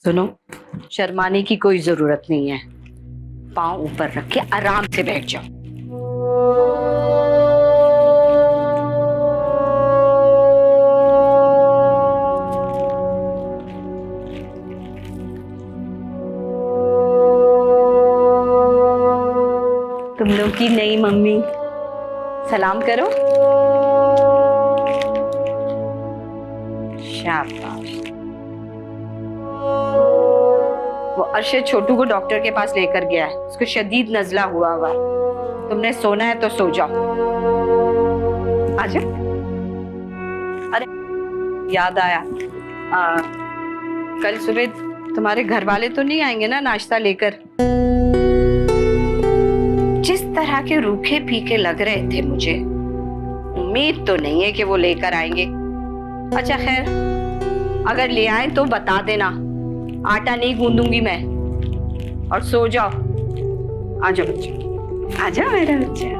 सुनो, शर्माने की कोई जरूरत नहीं है। पाँव ऊपर रख के आराम से बैठ जाओ। तुम लोग की नई मम्मी, सलाम करो। शाबाश। वो अर्शद छोटू को डॉक्टर के पास लेकर गया है, उसको शदीद नजला हुआ हुआ। तुमने सोना है तो सो जाओ। आजा। अरे याद आया, कल सुबह तुम्हारे घर वाले तो नहीं आएंगे ना नाश्ता लेकर? जिस तरह के रूखे फीके लग रहे थे मुझे, उम्मीद तो नहीं है कि वो लेकर आएंगे। अच्छा खैर, अगर ले आए तो बता देना, आटा नहीं गूंदूंगी मैं। और सो जाओ। आजा बच्चा, आजा मेरा बच्चा।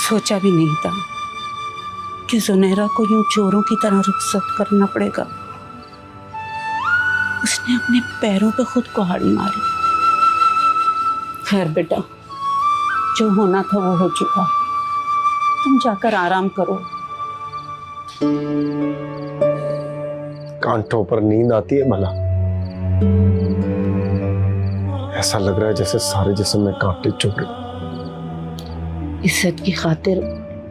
सोचा भी नहीं था कि जुनैरा को यूं चोरों की तरह रुखसत करना पड़ेगा। उसने अपने पैरों पे खुद कुल्हाड़ी मारी। खैर बेटा, जो होना था वो हो चुका। तुम जाकर आराम करो। कांटों पर नींद आती है भला? ऐसा लग रहा है जैसे सारे जिस्म में कांटे चुभ रहे। इज्जत की खातिर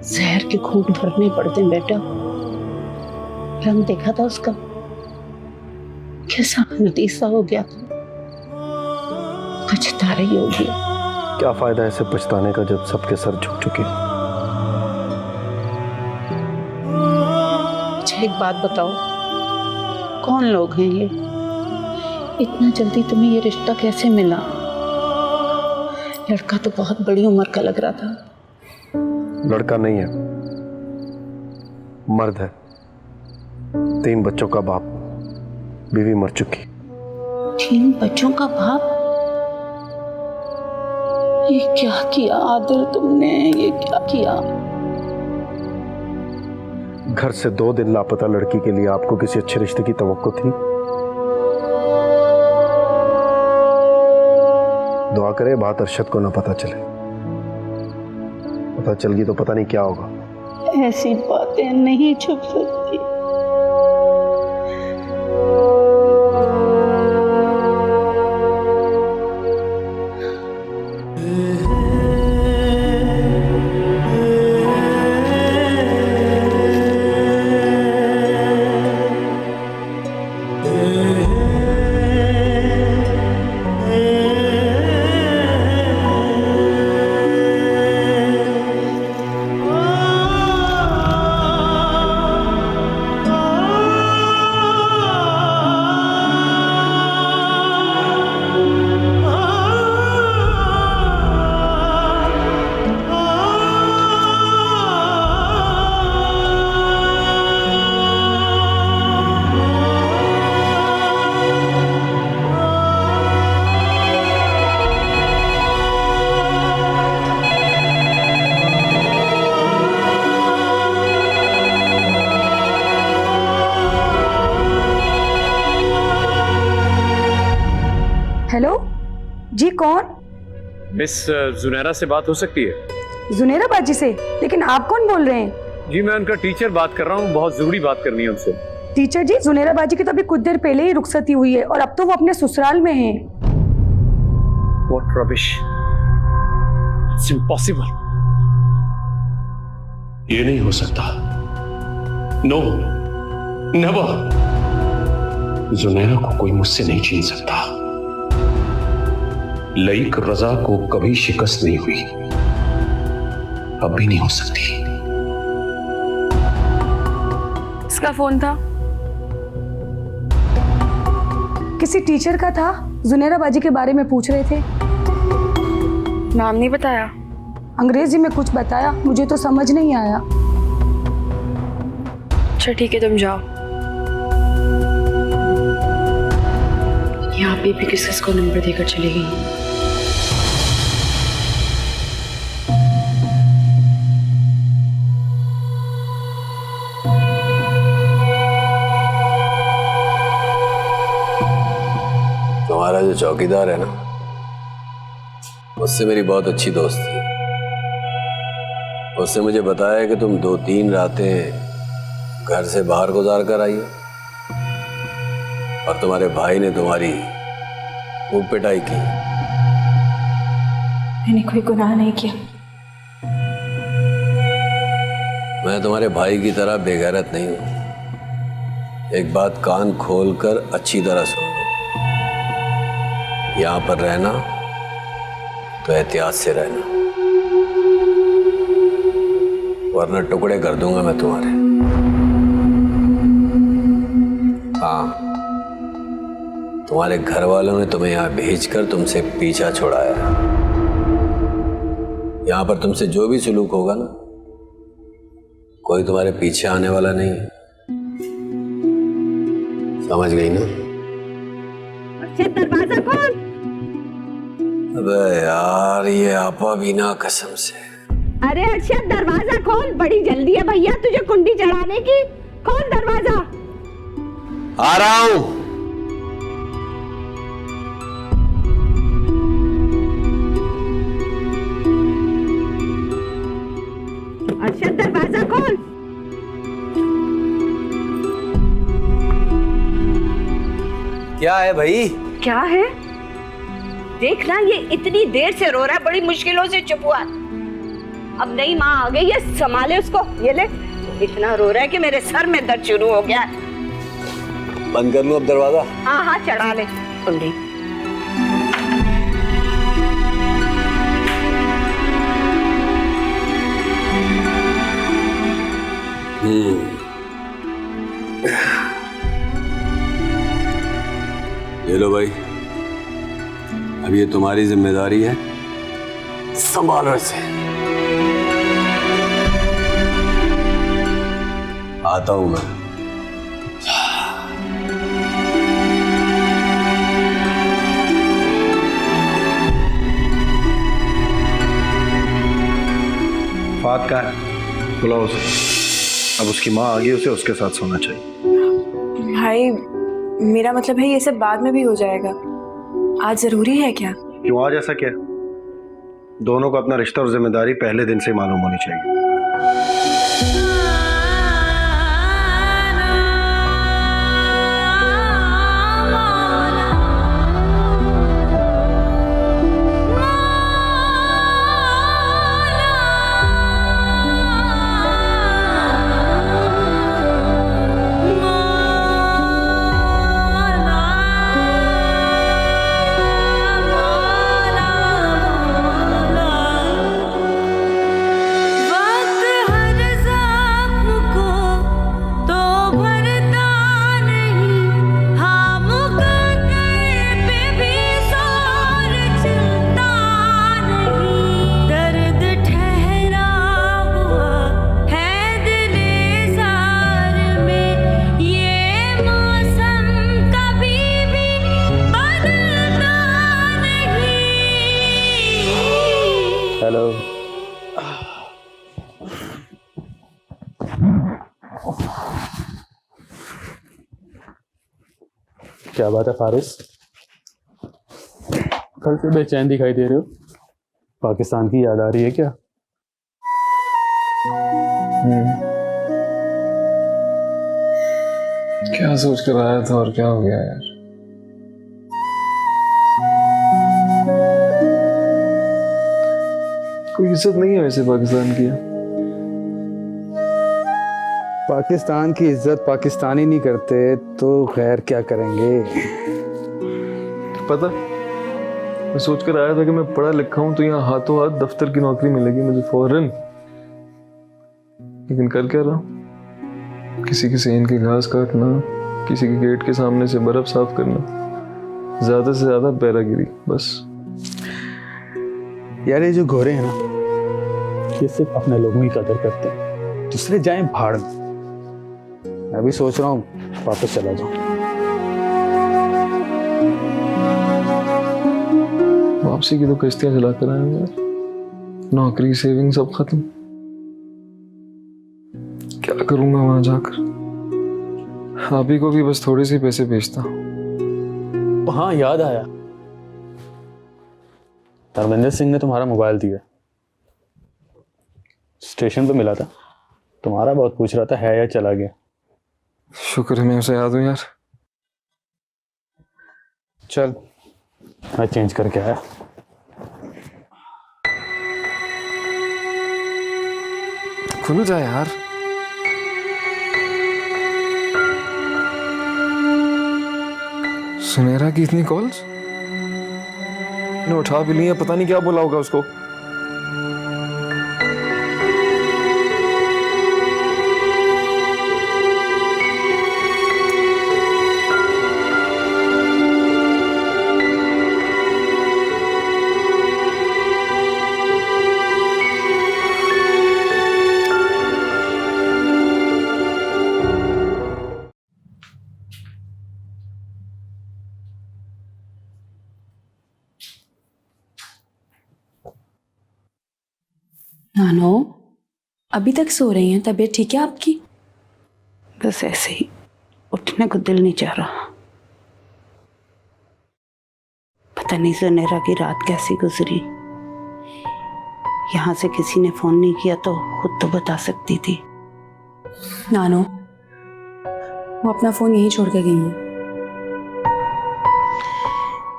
जहर के घूंट भरने पड़ते हैं बेटा। रंग देखा था उसका, कैसा हल्दी सा हो गया था। पछता रही होगी। क्या फायदा है इसे पछताने का जब सबके सर झुक चुके। अच्छा एक बात बताओ, कौन लोग हैं ये? इतना जल्दी तुम्हें ये रिश्ता कैसे मिला? लड़का तो बहुत बड़ी उम्र का लग रहा था। लड़का नहीं है, मर्द है। 3 बच्चों का बाप, बीवी मर चुकी। 3 बच्चों का बाप? ये क्या किया आदिल तुमने? ये क्या किया? घर से 2 दिन लापता लड़की के लिए आपको किसी अच्छे रिश्ते की तवक्को थी? दुआ करे बात अरशद को ना पता चले। पता चल गई तो पता नहीं क्या होगा। ऐसी बातें नहीं छुप सकती। जी कौन? मिस जुनैरा से बात हो सकती है? जुनेरा बाजी से? लेकिन आप कौन बोल रहे हैं? जी मैं उनका टीचर बात कर रहा हूँ, बहुत जरूरी बात करनी है उनसे। टीचर जी, जुनेरा बाजी की तो अभी कुछ देर पहले ही रुखसती हुई है और अब तो वो अपने ससुराल में हैं। What rubbish! It's impossible. ये नहीं हो सकता। No, never. जुनैरा को कोई मुझसे नहीं छीन सकता। लईक रजा को कभी शिकस्त नहीं हुई, अब भी नहीं हो सकती। इसका फोन था, किसी टीचर का था, जुनेरा बाजी के बारे में पूछ रहे थे। नाम नहीं बताया? अंग्रेजी में कुछ बताया, मुझे तो समझ नहीं आया। अच्छा ठीक है, तुम जाओ। यहाँ पे भी किस को नंबर देकर चली गई। तुम्हारा जो चौकीदार है ना, उससे मेरी बहुत अच्छी दोस्ती है। उसने मुझे बताया कि तुम 2-3 रातें घर से बाहर गुजार कर आई हो और तुम्हारे भाई ने तुम्हारी खूब पिटाई की। मैंने कोई गुनाह नहीं किया। मैं तुम्हारे भाई की तरह बेगैरत नहीं हूं। एक बात कान खोलकर अच्छी तरह सुन लो, यहां पर रहना तो एहतियात से रहना, वरना टुकड़े कर दूंगा मैं तुम्हारे। हाँ, तुम्हारे घर वालों ने तुम्हें यहां भेजकर तुमसे पीछा छुड़ाया है। यहां पर तुमसे जो भी सुलूक होगा ना, कोई तुम्हारे पीछे आने वाला नहीं है। समझ गई ना? दरवाजा खोल। अबे यार, ये आपा भी ना कसम से। अरे अर्शद, दरवाजा खोल, बड़ी जल्दी है भैया तुझे कुंडी चढ़ाने की। खोल दरवाजा। आ रहा हूं। अर्शद, दरवाजा खोल। क्या है भाई? क्या है? देखना, ये इतनी देर से रो रहा है, बड़ी मुश्किलों से चुप हुआ। अब नई माँ आ गई है, संभाले उसको। ये ले, इतना रो रहा है कि मेरे सर में दर्द शुरू हो गया है। बंद कर लूं अब दरवाजा? हाँ हाँ, चढ़ा ले कुंडी। ये लो भाई, अब ये तुम्हारी जिम्मेदारी है, संभालो इसे। आता हूं मैं। फात का है, बुलाओ उसे। अब उसकी माँ आ गई, उसे उसके साथ सोना चाहिए। भाई मेरा मतलब है ये सब बाद में भी हो जाएगा, आज जरूरी है क्या? क्यों आज ऐसा क्या? दोनों को अपना रिश्ता और जिम्मेदारी पहले दिन से मालूम होनी चाहिए। हेलो। क्या बात है फारिस, सफर से बेचैन दिखाई दे रहे हो। पाकिस्तान की याद आ रही है क्या? क्या सोच कर आया था और क्या हो गया यार? कोई इज्जत नहीं है वैसे पाकिस्तान की। पाकिस्तान की इज्जत पाकिस्तानी नहीं करते तो खैर क्या करेंगे? पता, मैं सोच कर आया था कि मैं पढ़ा लिखा हूं तो यहाँ हाथों हाथ दफ्तर की नौकरी मिलेगी मुझे फौरन। लेकिन कर क्या रहा हूं? किसी की सेन की घास काटना, किसी के गेट के सामने से बर्फ साफ करना, ज्यादा से ज्यादा पैरागिरी, बस। यार ये जो गोरे हैं ना, ये सिर्फ अपने लोगों की कदर करते हैं, दूसरे जाएं भाड़ में। मैं भी सोच रहा हूँ वापस चला जाऊं। वापसी की तो किश्तियां चला कर आए यार, नौकरी सेविंग सब खत्म। क्या करूंगा वहां जाकर? आप ही को भी बस थोड़े से पैसे भेजता हूं। हाँ याद आया, धर्मेंद्र सिंह ने तुम्हारा मोबाइल दिया, स्टेशन पे मिला था, तुम्हारा बहुत पूछ रहा था है या चला गया। शुक्र है मैं उसे याद हूं यार। चल मैं चेंज करके आया। खुल जा यार। सुनहरा की इतनी कॉल्स ने उठा भी लिया, पता नहीं क्या बोला होगा उसको। नानो, अभी तक सो रही हैं? तबीयत ठीक है आपकी? बस ऐसे ही, उठने को दिल नहीं चाह रहा। पता नहीं सुनहरा की रात कैसी गुजरी। यहाँ से किसी ने फोन नहीं किया तो खुद तो बता सकती थी। नानो, वो अपना फोन यहीं छोड़ के गई हैं।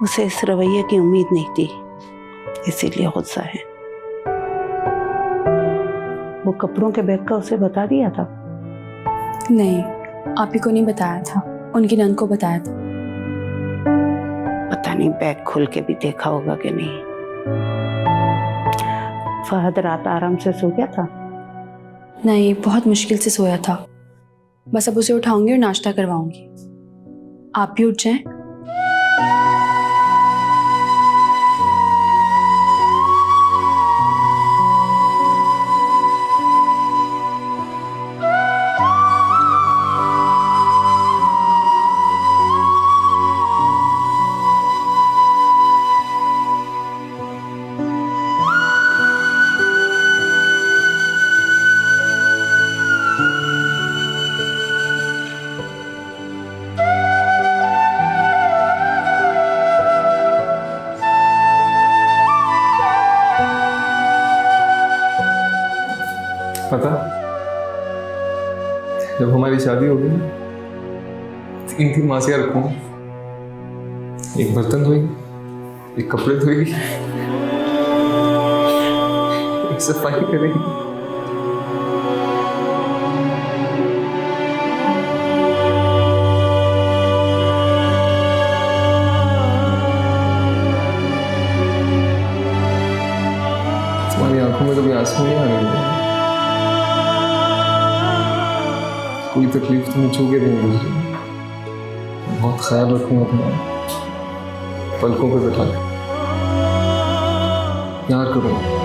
उसे इस रवैये की उम्मीद नहीं थी, इसीलिए गुस्सा है। वो कपड़ों के बैग का उसे बता दिया था? नहीं, आप ही को नहीं बताया था, उनकी नंद को बताया था। पता नहीं बैग खोल के भी देखा होगा कि नहीं। फहद रात आराम से सो गया था? नहीं, बहुत मुश्किल से सोया था। बस अब उसे उठाऊंगी और नाश्ता करवाऊंगी। आप भी उठ जाएं। पता, जब हमारी शादी होगी ना, 3 मासियां रखूंगा। एक बर्तन धोएगी, एक कपड़े धोएगी, एक सफाई करेगी। तुम्हारी आंखों में कभी आंसू नहीं आएंगे। कोई तकलीफ तुम्हें छू के भी नहीं गुजरी। बहुत ख्याल रखूंगा तुम्हारा, पलकों पे बैठा के प्यार करूंगा।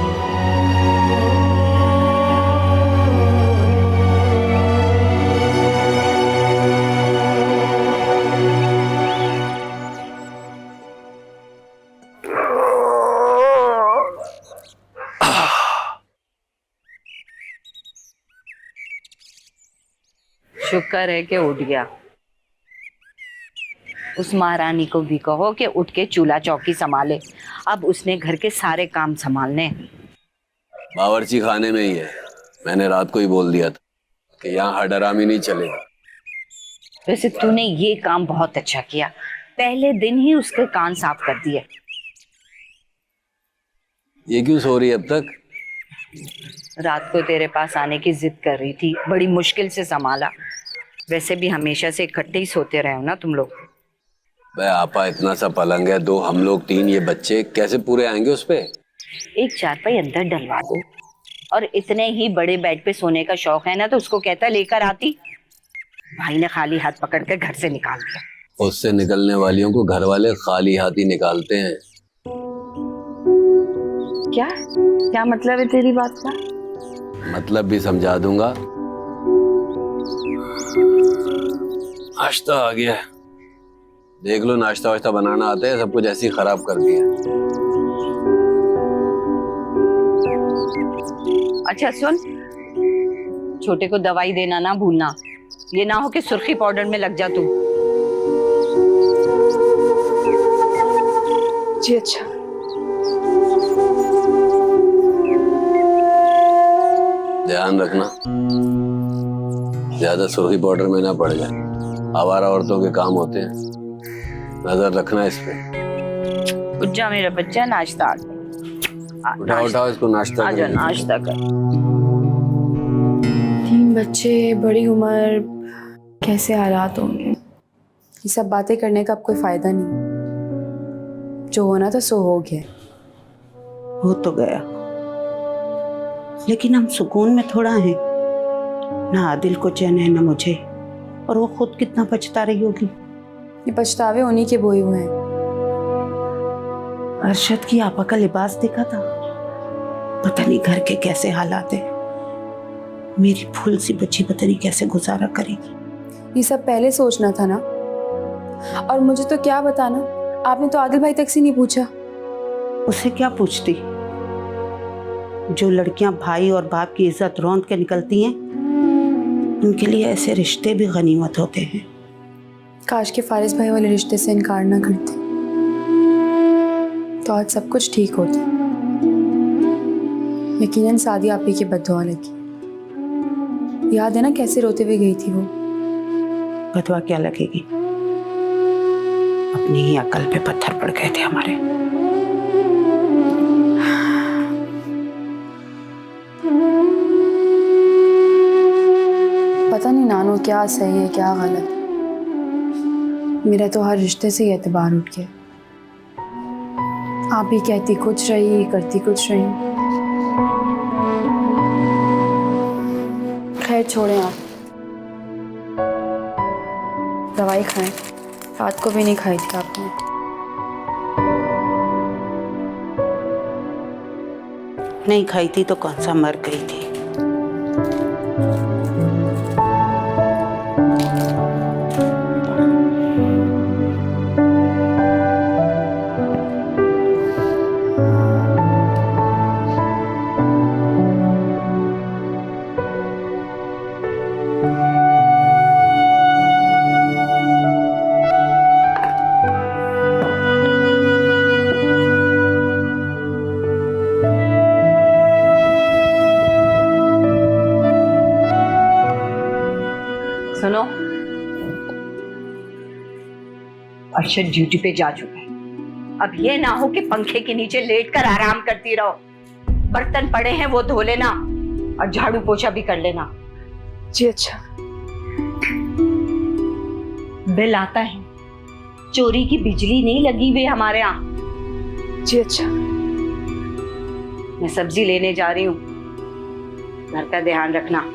शुक्र है कि उठ गया। उस महारानी को भी कहो कि उठ के चूल्हा चौकी संभाले। अब उसने घर के सारे काम संभालने हैं। बावर्ची खाने में ही है। मैंने रात को ही बोल दिया था कि यहाँ हडरामी नहीं चलेगा। वैसे तूने ये काम बहुत अच्छा किया, पहले दिन ही उसके कान साफ कर दिए। ये क्यों सो रही है अब तक? रात को तेरे पास आने की जिद कर रही थी, बड़ी मुश्किल से संभाला। वैसे भी हमेशा से इकट्ठे ही सोते रहे हो ना तुम लोग। भाई आपा इतना सा पलंग है, 2 हम लोग 3 ये बच्चे, कैसे पूरे आएंगे उस पे? एक चारपाई अंदर डलवा दो। और इतने ही बड़े बेड पे सोने का शौक है ना तो उसको कहता लेकर आती। भाई ने खाली हाथ पकड़ कर घर से निकाल दिया। उससे निकलने वालियों को घर वाले खाली हाथ ही निकालते हैं। क्या क्या मतलब है तेरी बात का? मतलब भी समझा दूंगा। नाश्ता आ गया, देख लो। नाश्ता वाश्ता बनाना आता है, सब कुछ ऐसे ही खराब कर दिया। अच्छा सुन, छोटे को दवाई देना ना भूलना, ये ना हो कि सुर्खी पाउडर में लग जा तू। जी अच्छा। ध्यान रखना, ज्यादा सुर्खी पाउडर में ना पड़ जाए। आवारा औरतों के काम होते हैं, नजर रखना इस पे। उठ जा मेरा बच्चा, नाश्ता आ गया। उठाओ उठाओ इसको, नाश्ता आजा कर। नाश्ता कर। 3 बच्चे, बड़ी उम्र, कैसे हालात होंगे। ये सब बातें करने का अब कोई फायदा नहीं। जो होना था सो हो गया। हो तो गया, लेकिन हम सुकून में थोड़ा हैं। ना आदिल को चैन है ना मुझे, और वो खुद कितना पछता रही होगी। ये पछतावे उन्हीं के बोए हुए हैं। अरशद की आपा का लिबास देखा था, पता नहीं घर के कैसे हालात है। मेरी फूल सी बच्ची पता नहीं कैसे गुजारा करेगी। ये सब पहले सोचना था ना। और मुझे तो क्या बताना, आपने तो आदिल भाई तक से नहीं पूछा। उससे क्या पूछती? जो लड़कियां भाई और बाप की इज्जत रौंद के निकलती हैं, उनके लिए ऐसे रिश्ते भी गनीमत होते हैं। काश के फारिस भाई वाले रिश्ते से इनकार ना करते तो आज सब कुछ ठीक होता। यकीनन सादी आपी की बद्दुआ लगी। याद है ना कैसे रोते हुए गई थी वो। बदवा क्या लगेगी, अपनी ही अकल पे पत्थर पड़ गए थे हमारे। पता नहीं नानो क्या सही है क्या गलत। मेरा तो हर रिश्ते से ही एतबार उठ गया। आप ही कहती कुछ रही, करती कुछ रही। खैर छोड़ें आप, दवाई खाएं। रात को भी नहीं खाई थी आपने। नहीं खाई थी तो कौन सा मर गई थी। सुनो, अरशद ड्यूटी पे जा चुका है। अब ये ना हो कि पंखे के नीचे लेटकर आराम करती रहो। बर्तन पड़े हैं वो धो लेना और झाड़ू पोछा भी कर लेना। जी अच्छा। बिल आता है, चोरी की बिजली नहीं लगी हुई हमारे यहाँ। जी अच्छा। मैं सब्जी लेने जा रही हूँ, घर का ध्यान रखना।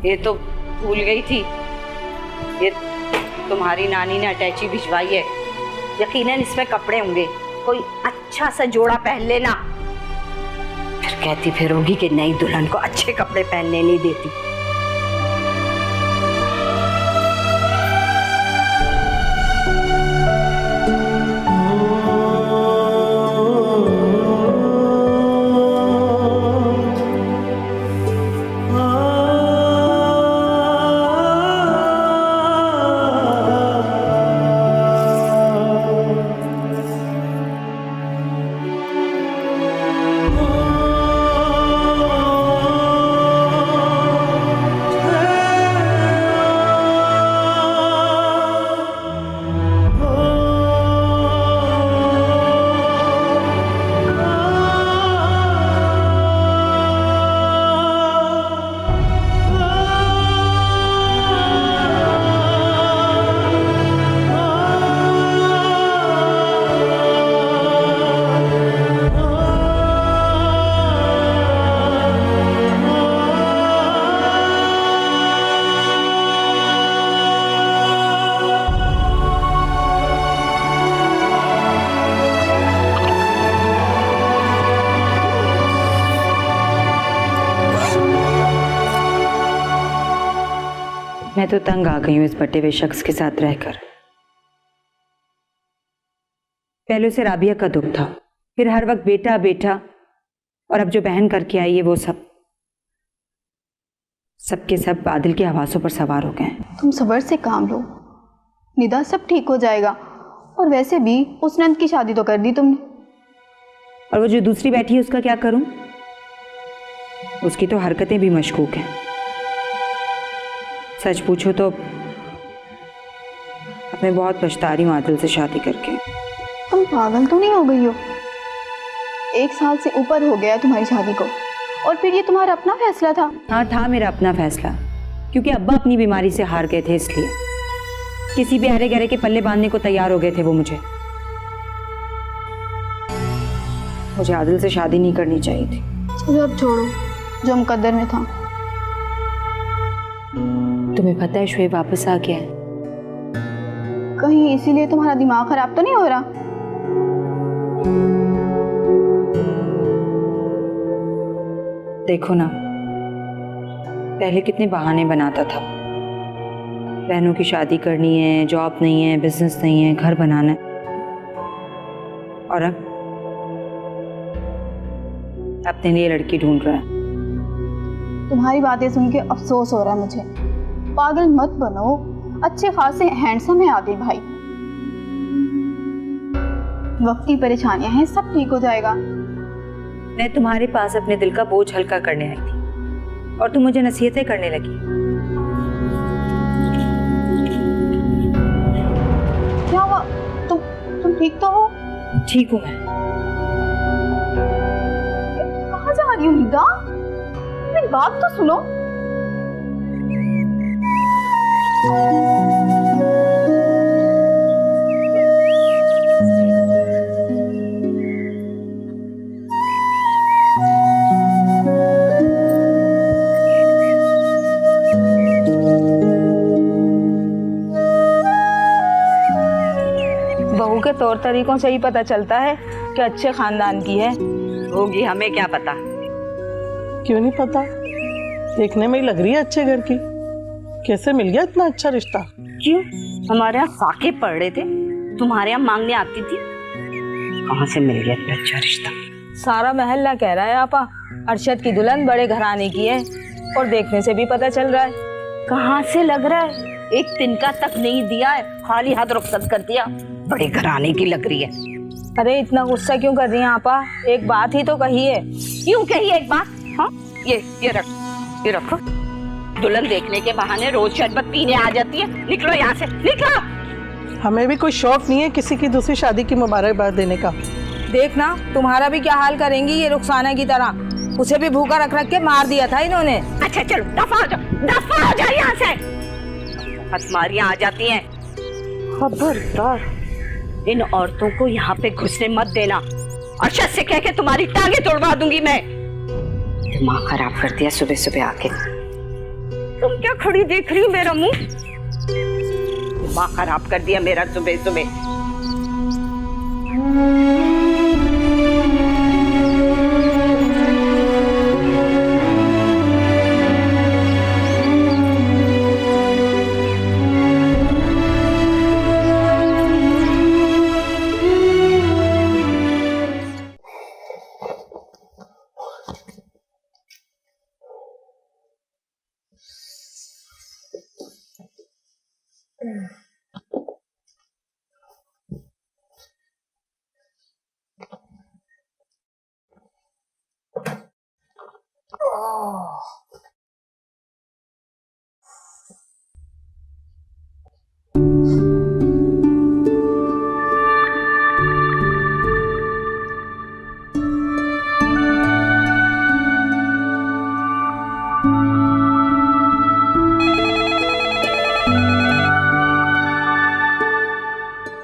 ये तो भूल गई थी, ये तुम्हारी नानी ने अटैची भिजवाई है। यकीनन इसमें कपड़े होंगे, कोई अच्छा सा जोड़ा पहन लेना। फिर कहती फिरोगी कि नई दुल्हन को अच्छे कपड़े पहनने नहीं देती। तो तंग आ गई हूँ इस बटे हुए शख्स के साथ रहकर। पहले उसे राबिया का दुख था, फिर हर वक्त बेटा बेटा, और अब जो बहन करके आई है वो सबके सब आदिल के हवासों पर सवार हो गए हैं। तुम सब्र से काम लो निदा, सब ठीक हो जाएगा। और वैसे भी उस नंद की शादी तो कर दी तुमने। और वो जो दूसरी बैठी है उसका क्या करूं? उसकी तो हरकतें भी मशकूक हैं। सच पूछो तो अब मैं बहुत पछता रही हूँ आदिल से शादी करके। तुम पागल तो नहीं हो गई हो? 1 साल से ऊपर हो गया तुम्हारी शादी को, और फिर ये तुम्हारा अपना फैसला था? हाँ, था मेरा अपना फैसला, क्योंकि अब्बा अपनी बीमारी से हार गए थे, इसलिए किसी भी हरे गहरे के पल्ले बांधने को तैयार हो गए थे वो। मुझे आदिल से शादी नहीं करनी चाहिए थी। चलो अब छोड़ो, जो मुकद्दर में था। तुम्हें पता है शुएब वापस आ गया है? कहीं इसीलिए तुम्हारा दिमाग खराब तो नहीं हो रहा? देखो ना, पहले कितने बहाने बनाता था। बहनों की शादी करनी है, जॉब नहीं है, बिजनेस नहीं है, घर बनाना है, और अब अपने लिए लड़की ढूंढ रहा है। तुम्हारी बातें सुन के अफसोस हो रहा है मुझे। पागल मत बनो, अच्छे खासे हैंडसम है आदिल भाई। वक्त की परेशानियां हैं, सब ठीक हो जाएगा। मैं तुम्हारे पास अपने दिल का बोझ हल्का करने आई थी, और तुम मुझे नसीहतें करने लगी। क्या हुआ? तुम ठीक तो हो? ठीक हूँ मैं। कहाँ जा रही हो निदा? मेरी बात तो सुनो। बहू के तौर तरीकों से ही पता चलता है कि अच्छे खानदान की है। होगी, हमें क्या पता। क्यों नहीं पता? देखने में ही लग रही है अच्छे घर की। कैसे मिल गया इतना अच्छा रिश्ता? क्यों? हमारे यहाँ फाके पड़ रहे थे, तुम्हारे यहाँ मांगने आती थी। कहाँ से मिल गया इतना अच्छा रिश्ता? सारा महल्ला कह रहा है आपा अरशद की दुल्हन बड़े घराने की है, और देखने से भी पता चल रहा है। कहाँ से लग रहा है? एक तिनका तक नहीं दिया है, खाली हाथ रुखसत कर दिया। बड़े घराने की लग रही है। अरे इतना गुस्सा क्यों कर रही हैं आपा? एक बात ही तो कही है। क्यों कही एक बात? हाँ, ये रखो। दुल्हन देखने के बहाने रोज शरबत पीने आ जाती है। निकलो यहाँ से, निकलो। हमें भी कोई शौक नहीं है किसी की दूसरी शादी की मुबारकबाद देने का। देखना तुम्हारा भी क्या हाल करेंगी ये रुखसाना की तरह। उसे भी भूखा रख के मार दिया था इन्होंने। अच्छा चलो, दफा हो जाओ यहाँ से। हथमारियां आ जाती हैं। खबरदार, इन औरतों को यहाँ पे घुसने मत देना। अरशद से कह के तुम्हारी टांगे तोड़वा दूंगी मैं। दिमाग खराब कर दिया सुबह सुबह आके। तुम क्या खड़ी देख रही हो मेरा मुंह? दिमाग खराब कर दिया मेरा सुबह सुबह।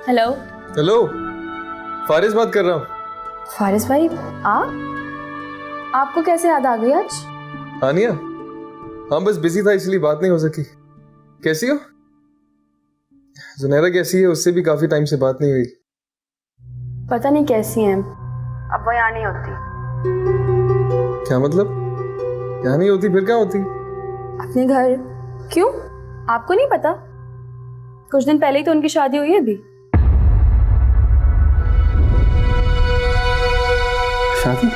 हेलो। हेलो, फारिस बात कर रहा हूँ। फारिस भाई, आपको कैसे याद आ गई आज? आनिया? हाँ, बस बिजी था इसलिए बात नहीं हो सकी। कैसी हो? जुनैरा कैसी है? उससे भी काफी टाइम से बात नहीं हुई। पता नहीं कैसी हैं, अब वो यहाँ नहीं होती। क्या मतलब? यहाँ नहीं होती? फिर क्या होती? अपने घर। क्यों, आपको नहीं पता? कुछ दिन पहले ही तो उनकी शादी हुई है अभी। शादी?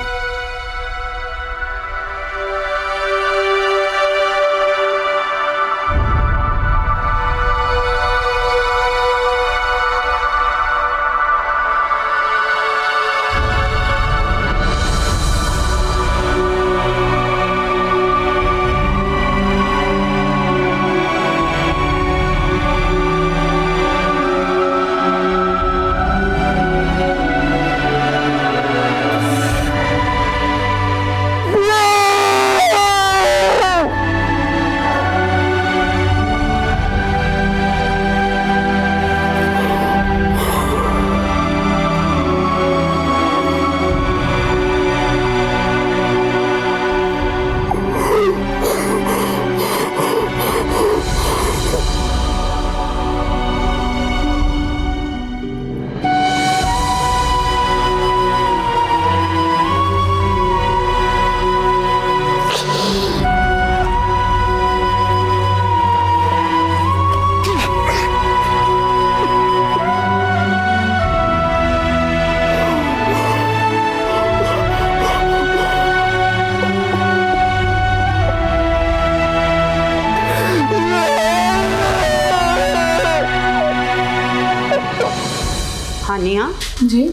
हानिया जी?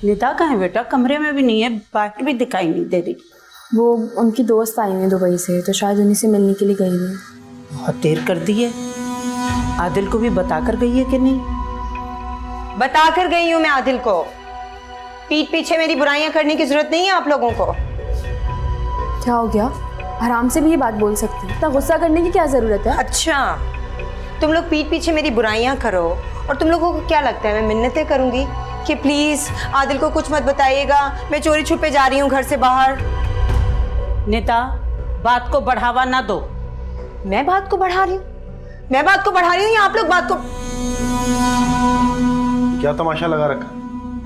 निदा कहाँ है बेटा? कमरे में भी नहीं है, बाहर भी दिखाई नहीं दे रही। वो उनकी दोस्त आई हैं दुबई से, तो शायद उन्हीं से मिलने के लिए गई हुई। बहुत देर कर दी है। आदिल को भी बता कर गई है कि नहीं? बता कर गई हूँ मैं आदिल को। पीठ पीछे मेरी बुराइयां करने की जरूरत नहीं है आप लोगों को। क्या हो गया? आराम से भी ये बात बोल सकती है, इतना गुस्सा करने की क्या जरूरत है? अच्छा, तुम लोग पीठ पीछे मेरी बुराइयां करो और तुम लोगों को क्या लगता है मैं मिन्नतें करूंगी कि प्लीज आदिल को कुछ मत बताइएगा, मैं चोरी छुपे जा रही हूँ घर से बाहर। निदा, बात को बढ़ावा ना दो। मैं बात को बढ़ा रही हूँ? मैं बात को बढ़ा रही हूँ या आप लोग बात को? क्या तमाशा लगा रखा?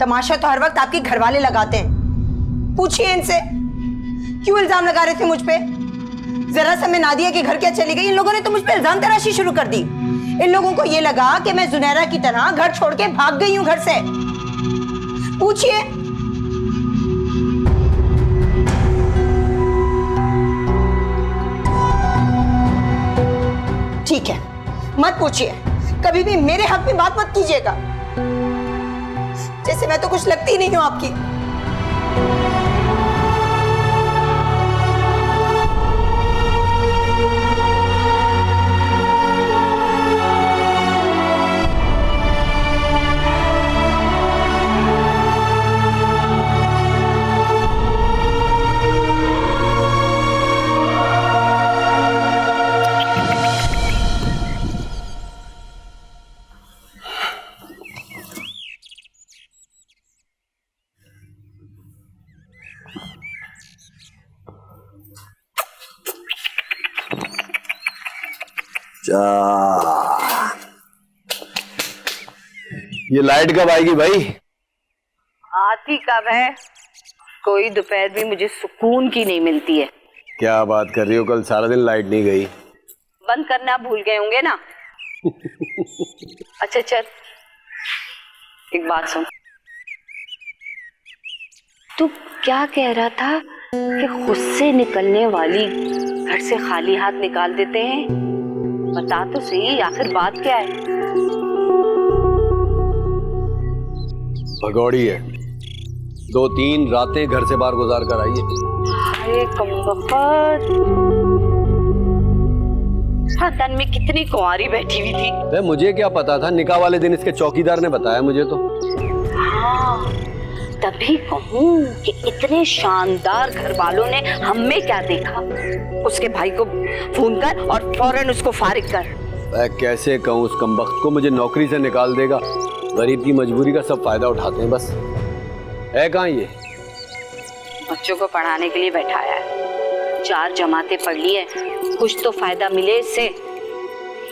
तमाशा तो हर वक्त आपके घर वाले लगाते हैं। पूछिए इनसे क्यों इल्जाम लगा रहे थे मुझ पे। जरा सा मैं नादिया के घर क्या चली गई, इन लोगों ने तो मुझ पे इल्जाम तराशी शुरू कर दी। इन लोगों को ये लगा कि मैं जुनैरा की तरह घर छोड़ के भाग गई हूं घर से। पूछिए। ठीक है, मत पूछिए, कभी भी मेरे हक में बात मत कीजिएगा, जैसे मैं तो कुछ लगती नहीं हूं आपकी। ये लाइट कब आएगी भाई? आती कब है? कोई दोपहर भी मुझे सुकून की नहीं मिलती है। क्या बात कर रही हो, कल सारा दिन लाइट नहीं गई। बंद करना भूल गए होंगे ना। अच्छा चल, एक बात सुन, तू क्या कह रहा था कि खुद से निकलने वाली घर से खाली हाथ निकाल देते हैं? बता तो सही, आखिर बात क्या है? भगौड़ी है, 2-3 रातें घर से बाहर गुजार कर आई है। अरे कमबख्त, खानदान में कितनी कुंवारी बैठी हुई थी। अरे मुझे क्या पता था, निकाह वाले दिन इसके चौकीदार ने बताया मुझे तो। हाँ, तभी कहूँ कि इतने शानदार घर वालों ने हम में क्या देखा। उसके भाई को फोन कर और फौरन उसको फारिग कर। मैं कैसे कहूँ उस कमबख्त को, मुझे नौकरी से निकाल देगा। गरीब की मजबूरी का सब फायदा उठाते हैं बस। है कहाँ ये? बच्चों को पढ़ाने के लिए बैठाया है, 4 जमातें पढ़ ली है, कुछ तो फायदा मिले इससे।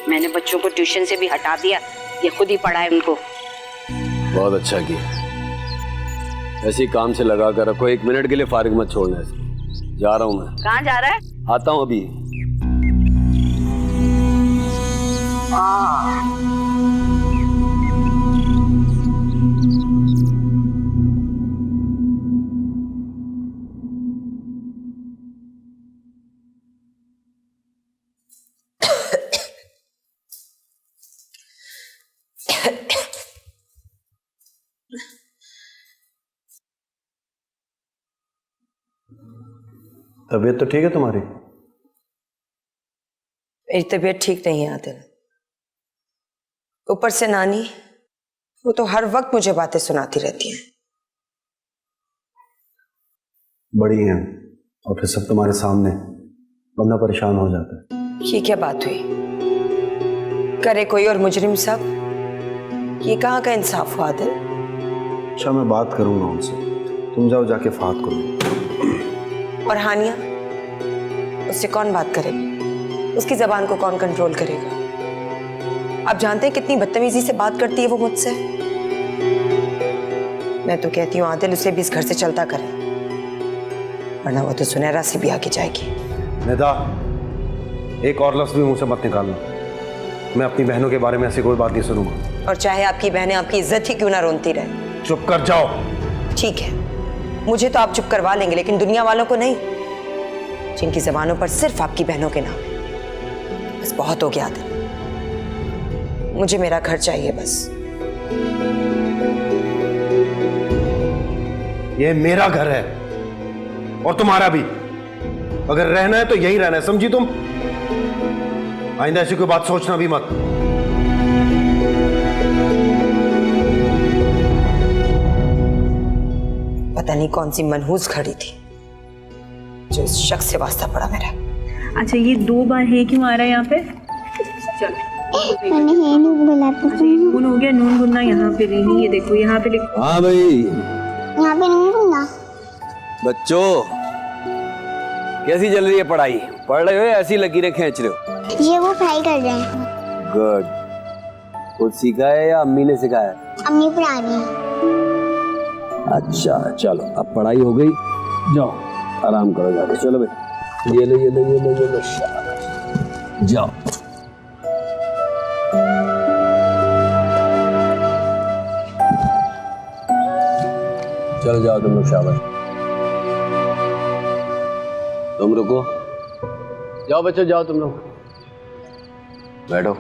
मैंने बच्चों को ट्यूशन से भी हटा दिया, ये खुद ही पढ़ाए उनको। बहुत अच्छा किया, ऐसे ही काम से लगा कर रखो, 1 मिनट के लिए फारिग मत छोड़ना इसे। जा रहा हूँ मैं। कहाँ जा रहा है? आता हूँ अभी। तबीयत तो ठीक है तुम्हारी? मेरी तबीयत ठीक नहीं है आदिल। ऊपर से नानी, वो तो हर वक्त मुझे बातें सुनाती रहती हैं। बड़ी हैं और फिर सब तुम्हारे सामने, बंदा परेशान हो जाता है। ये क्या बात हुई? करे कोई और मुजरिम सब? ये कहाँ का इंसाफ हुआ आदिल? अच्छा मैं बात करूंगा उनसे, तुम जाओ जाके फात को लो। और हानिया, उससे कौन बात करेगी? उसकी जबान को कौन कंट्रोल करेगा? आप जानते हैं कितनी बदतमीजी से बात करती है वो मुझसे। मैं तो कहती हूँ आदिल उसे भी इस घर से चलता करे, वरना वो तो सुनहरा से भी आगे जाएगी। निदा, एक और लफ्ज भी मुंह से मत निकालना। मैं अपनी बहनों के बारे में ऐसी कोई बात नहीं सुनूंगा। और चाहे आपकी बहनें आपकी इज्जत ही क्यों ना रोनती रहे। चुप कर जाओ। ठीक है, मुझे तो आप चुप करवा लेंगे, लेकिन दुनिया वालों को नहीं, जिनकी जबानों पर सिर्फ आपकी बहनों के नाम है। बस बहुत हो गया आदिल, मुझे मेरा घर चाहिए बस। ये मेरा घर है और तुम्हारा भी। अगर रहना है तो यही रहना है, समझी तुम? आइंदा ऐसी कोई बात सोचना भी मत। पता नहीं कौन सी मनहूस घड़ी थी जो इस शख्स से वास्ता पड़ा मेरा। अच्छा ये 2 बार है क्यों आ रहा है यहाँ पे? चल नून हो गया, नून गुन्ना यहाँ पे नहीं, ये देखो यहाँ पे लिखो। हाँ भाई, यहाँ पे नून गुन्ना। बच्चों कैसी चल रही है पढ़ाई? पढ़ रहे हो या ऐसी लकीरें खींच रहे हो? ये वो फ्राई कर रहे हैं। गुड। खुद सीखा है या अम्मी ने सिखाया? अम्मी पढ़ा रही हैं। अच्छा चलो, अब पढ़ाई हो गई, जाओ आराम करो जाके। चलो भाई, ये लो ये लो ये लो ये लो, शाबाश, जाओ। चलो जाओ तुम लोग, शाबाश। तुम रुको, जाओ बच्चों जाओ, तुम लोग बैठो।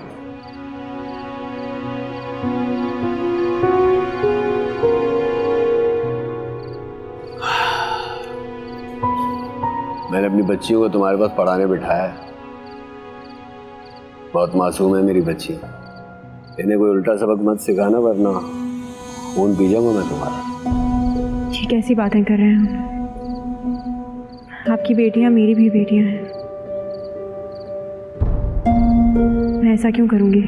मैंने अपनी बच्चियों को तुम्हारे पास पढ़ाने बिठाया है। बहुत मासूम है मेरी बच्ची, इन्हें कोई उल्टा सबक मत सिखाना वरना खून पी जाऊंगा मैं तुम्हारा। ये कैसी बातें कर रहे हैं? आपकी बेटियां मेरी भी बेटियां हैं, मैं ऐसा क्यों करूंगी?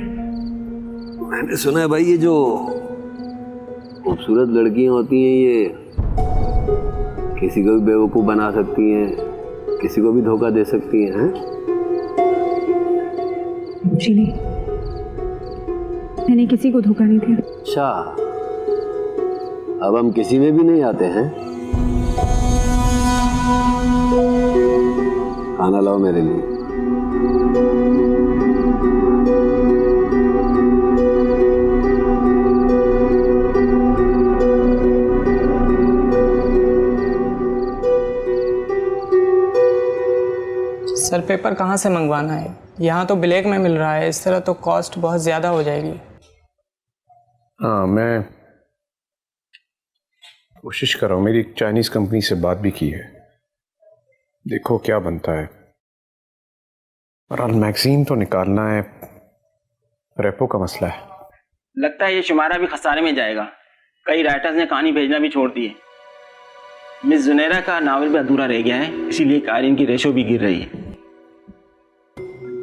मैंने सुना है भाई, ये जो खूबसूरत लड़कियां होती हैं ये किसी को भी बेवकूफ़ बना सकती हैं, किसी को भी धोखा दे सकती हैं। जी नहीं, मैंने किसी को धोखा नहीं दिया। अच्छा, अब हम किसी में भी नहीं आते हैं। खाना लाओ मेरे लिए। सर पेपर कहाँ से मंगवाना है? यहाँ तो ब्लैक में मिल रहा है, इस तरह तो कॉस्ट बहुत ज़्यादा हो जाएगी। हाँ, मैं कोशिश कर रहा हूँ, मेरी चाइनीज़ कंपनी से बात भी की है, देखो क्या बनता है। और मैगजीन तो निकालना है, रेपो का मसला है। लगता है ये शुमारा भी खसारे में जाएगा। कई राइटर्स ने कहानी भेजना भी छोड़ दी है। मिस जुनैरा का नावल भी अधूरा रह गया है, इसीलिए कारीन की रेशो भी गिर रही है।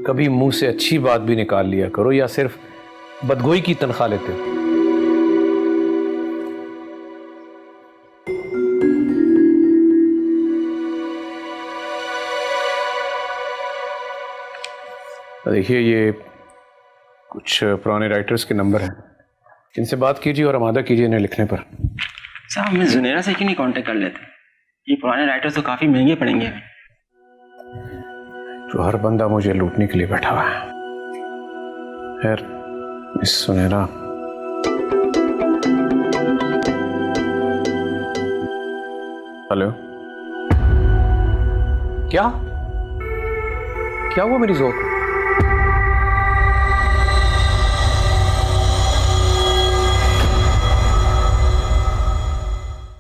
कभी मुंह से अच्छी बात भी निकाल लिया करो, या सिर्फ बदगोई की तनख्वाह लेते हो? देखिए ये कुछ पुराने राइटर्स के नंबर हैं, इनसे बात कीजिए और आमादा कीजिए इन्हें लिखने पर। साहब मिस जुनैरा से क्यों नहीं कांटेक्ट कर लेते? ये पुराने राइटर्स तो काफ़ी महंगे पड़ेंगे हमें। जो हर बंदा मुझे लूटने के लिए बैठा हुआ है। खैर मिस सुनैरा, हेलो, क्या क्या हुआ मेरी जोक?